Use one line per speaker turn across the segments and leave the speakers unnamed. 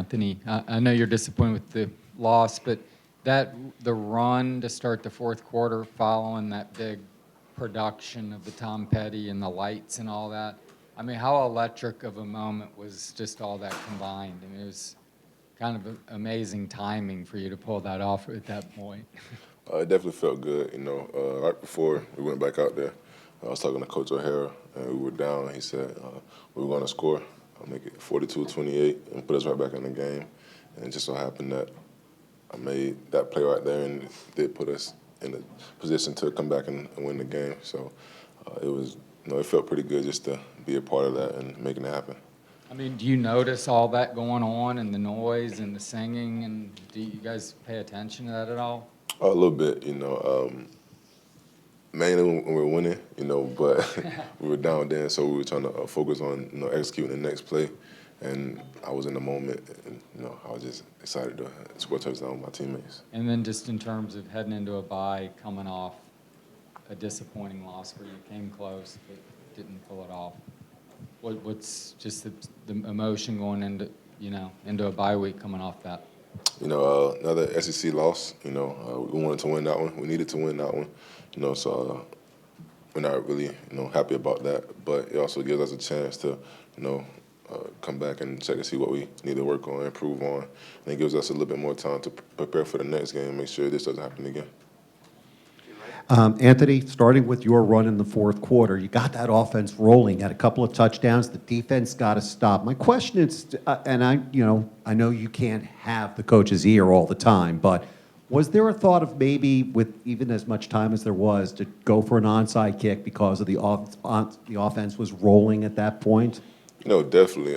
Anthony. I know you're disappointed with the loss, but the run to start the fourth quarter following that big production of the Tom Petty and the lights and all that, I mean, how electric of a moment was just all that combined? I mean, it was kind of amazing timing for you to pull that off at that point.
It definitely felt good. Right before we went back out there, I was talking to Coach O'Hara, and we were down. He said we were going to score, make it 42-28, and put us right back in the game. And it just so happened that I made that play right there, and it did put us in a position to come back and win the game. So it was, it felt pretty good just to be a part of that and making it happen.
I mean, do you notice all that going on and the noise and the singing, and do you guys pay attention to that at all?
A little bit, mainly when we were winning, but we were down then, so we were trying to focus on, executing the next play. And I was in the moment, and, I was just excited to score a touchdown with my teammates.
And then just in terms of heading into a bye, coming off a disappointing loss where you came close but didn't pull it off, what's just the emotion going into a bye week coming off that?
Another SEC loss. We wanted to win that one. We needed to win that one. So we're not really, happy about that. But it also gives us a chance to, come back and check and see what we need to work on, improve on. And it gives us a little bit more time to prepare for the next game and make sure this doesn't happen again.
Anthony, starting with your run in the fourth quarter, you got that offense rolling, had a couple of touchdowns. The defense got to stop. My question is, and I know you can't have the coach's ear all the time, but was there a thought of maybe, with even as much time as there was, to go for an onside kick because of the offense was rolling at that point?
Definitely.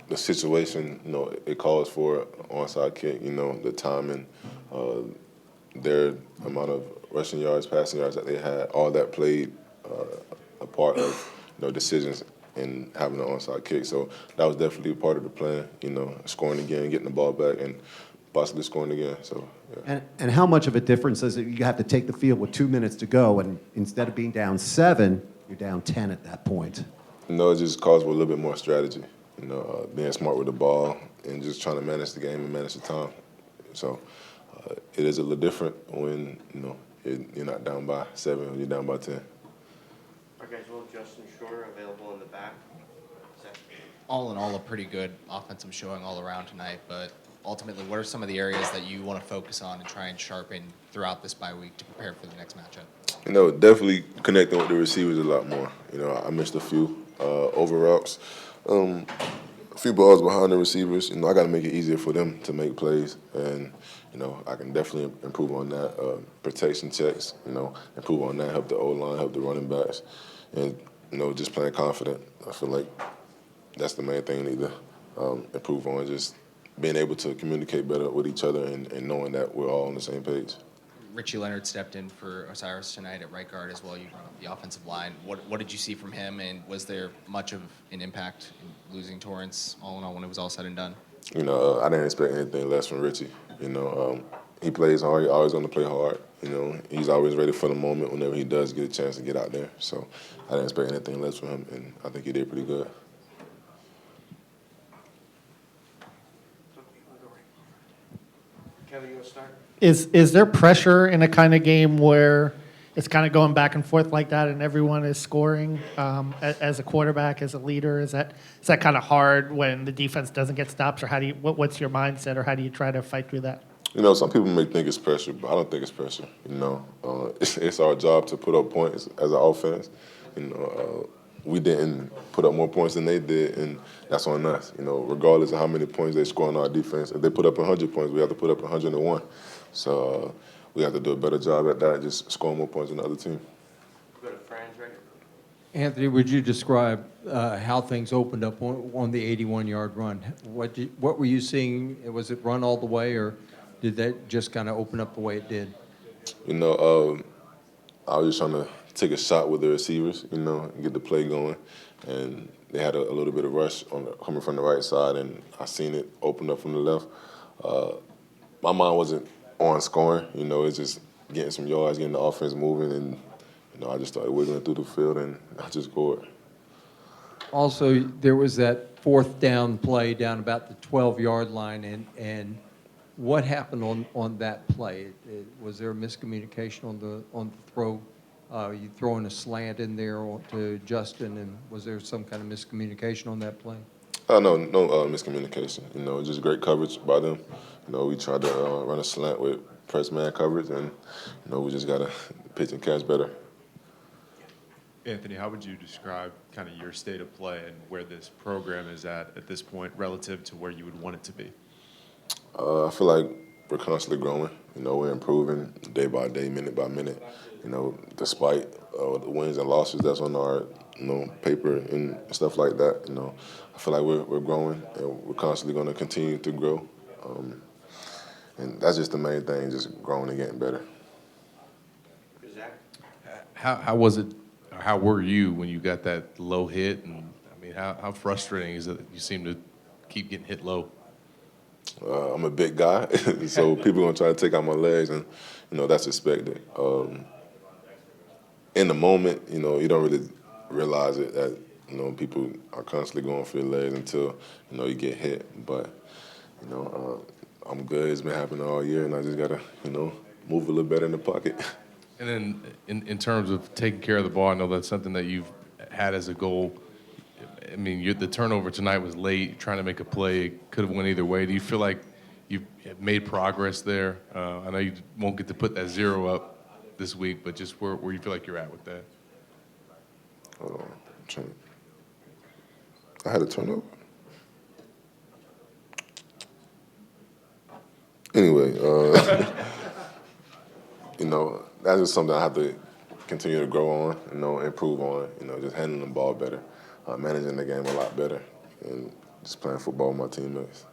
The situation, it calls for an onside kick. The timing, their amount of rushing yards, passing yards that they had, all that played a part of decisions in having an onside kick. So that was definitely a part of the plan. Scoring again, getting the ball back, and possibly scoring again. So. Yeah.
And how much of a difference is it? You have to take the field with 2 minutes to go, and instead of being down 7, you're down 10 at that point.
It just calls for a little bit more strategy. Being smart with the ball and just trying to manage the game and manage the time. So it is a little different when you're not down by 7, you're down by 10.
Are guys will Justin Shore available in the back?
All in all, a pretty good offensive showing all around tonight, but ultimately, what are some of the areas that you want to focus on and try and sharpen throughout this bye week to prepare for the next matchup?
Definitely connecting with the receivers a lot more. I missed a few over routes, a few balls behind the receivers. I got to make it easier for them to make plays, and I can definitely improve on that. Protection checks, improve on that. Help the O-line, help the running backs, and just playing confident. I feel like that's the main thing we need to improve on. Just being able to communicate better with each other and knowing that we're all on the same page.
Richie Leonard stepped in for Osiris tonight at right guard as well. You brought up the offensive line. What did you see from him, and was there much of an impact in losing Torrance all in all when it was all said and done?
I didn't expect anything less from Richie. He plays hard. He's always going to play hard. He's always ready for the moment whenever he does get a chance to get out there. So I didn't expect anything less from him, and I think he did pretty good.
Kevin, you want to start?
Is there pressure in a kind of game where it's kind of going back and forth like that and everyone is scoring as a quarterback, as a leader? Is that kind of hard when the defense doesn't get stops, or what's your mindset, or how do you try to fight through that?
Some people may think it's pressure, but I don't think it's pressure. It's our job to put up points as an offense. We didn't put up more points than they did, and that's on us. Regardless of how many points they score on our defense, if they put up 100 points, we have to put up 101. So we have to do a better job at that, just scoring more points than the other team.
We'll go to Franz, right?
Anthony, would you describe how things opened up on the 81-yard run? What were you seeing? Was it run all the way, or did that just kind of open up the way it did?
I was just trying to take a shot with the receivers, and get the play going. And they had a little bit of rush coming from the right side, and I seen it open up from the left. My mind wasn't on scoring, it's just getting some yards, getting the offense moving, and I just started wiggling through the field, and I just scored.
Also, there was that fourth down play down about the 12-yard line, and what happened on that play? Was there a miscommunication on the throw? You throwing a slant in there to Justin, and was there some kind of miscommunication on that play?
No miscommunication. Just great coverage by them. We tried to run a slant with press man coverage, and we just gotta pitch and catch better.
Anthony, how would you describe kind of your state of play and where this program is at this point relative to where you would want it to be?
I feel like we're constantly growing. We're improving day by day, minute by minute. Despite the wins and losses that's on our paper and stuff like that. I feel like we're growing, and we're constantly going to continue to grow. And that's just the main thing, just growing and getting better.
Zach?
How was it, or how were you when you got that low hit? And I mean, how frustrating is it that you seem to keep getting hit low?
I'm a big guy, so people gonna try to take out my legs, and that's expected. In the moment, you don't really realize it that people are constantly going for your legs until you get hit. But I'm good. It's been happening all year, and I just gotta move a little better in the pocket.
And then in terms of taking care of the ball, I know that's something that you've had as a goal. I mean, the turnover tonight was late, trying to make a play. It could have went either way. Do you feel like you've made progress there? I know you won't get to put that 0 up this week, but just where you feel like you're at with that?
I had a turnover. Anyway, that's just something I have to continue to grow on, improve on, just handling the ball better, managing the game a lot better, and just playing football with my teammates.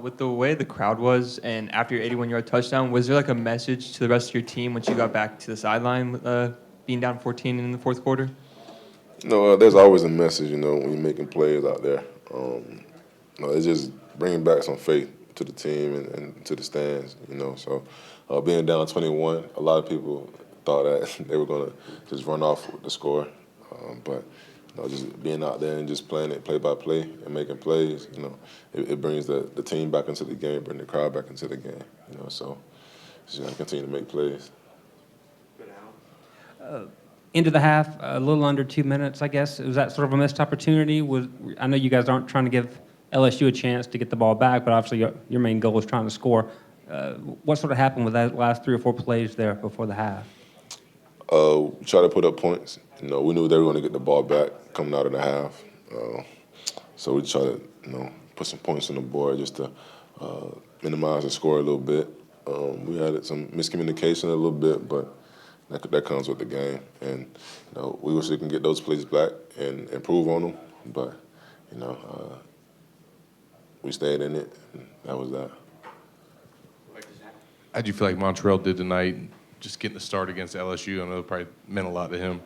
With the way the crowd was, and after your 81-yard touchdown, was there like a message to the rest of your team once you got back to the sideline, being down 14 in the fourth quarter?
There's always a message, when you're making plays out there. It's just bringing back some faith to the team and to the stands, So being down 21, a lot of people thought that they were going to just run off with the score. But just being out there and just playing it play by play and making plays, it brings the team back into the game, bring the crowd back into the game, So just gotta continue to make plays.
Into the half, a little under 2 minutes, I guess. Was that sort of a missed opportunity? I know you guys aren't trying to give LSU a chance to get the ball back, but obviously your main goal is trying to score. What sort of happened with that last 3 or 4 plays there before the half?
We try to put up points. We knew they were going to get the ball back coming out of the half. So we try to, put some points on the board just to minimize the score a little bit. We had some miscommunication a little bit, but that comes with the game. And, we wish we can get those plays back and improve on them. But, we stayed in it, and that was that.
How'd you feel like Montreal did tonight, just getting the start against LSU? I know it probably meant a lot to him.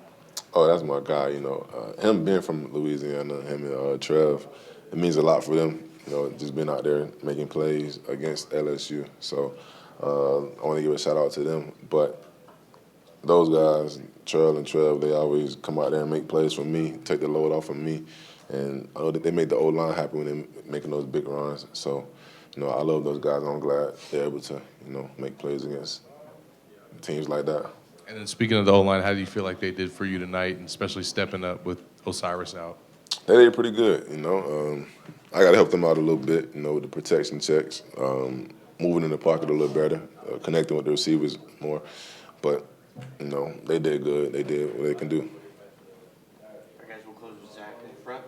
Oh, that's my guy, Him being from Louisiana, him and Trev, it means a lot for them, just being out there making plays against LSU. So I want to give a shout-out to them. But those guys, Trev and Trev, they always come out there and make plays for me, take the load off of me. And I know that they made the O-line happy when they're making those big runs. So, I love those guys. I'm glad they're able to, make plays against teams like that.
And then speaking of the O-line, how do you feel like they did for you tonight, and especially stepping up with Osiris out?
They did pretty good, I got to help them out a little bit, with the protection checks, moving in the pocket a little better, connecting with the receivers more. But, they did good. They did what they can do.
All right, guys, we'll close with Zach in front.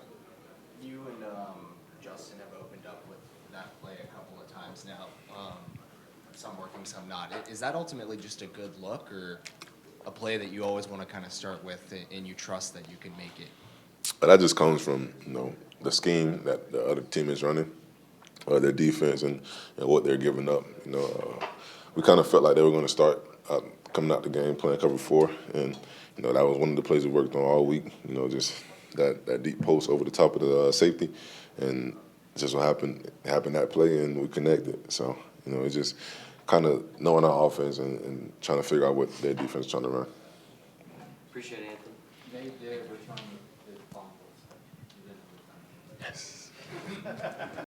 You and Justin have opened up with that play a couple of times now. Some working, some not. Is that ultimately just a good look, or a play that you always want to kind of start with and you trust that you can make it?
But that just comes from, the scheme that the other team is running, their defense, and what they're giving up. We kind of felt like they were going to start coming out the game playing cover 4, and that was one of the plays we worked on all week. Just that deep post over the top of the safety, and just what happened that play, and we connected. So it's just kind of knowing our offense and trying to figure out what their defense is trying to run.
Appreciate it, Anthony.
They did return the fumbles. He didn't return.
Yes.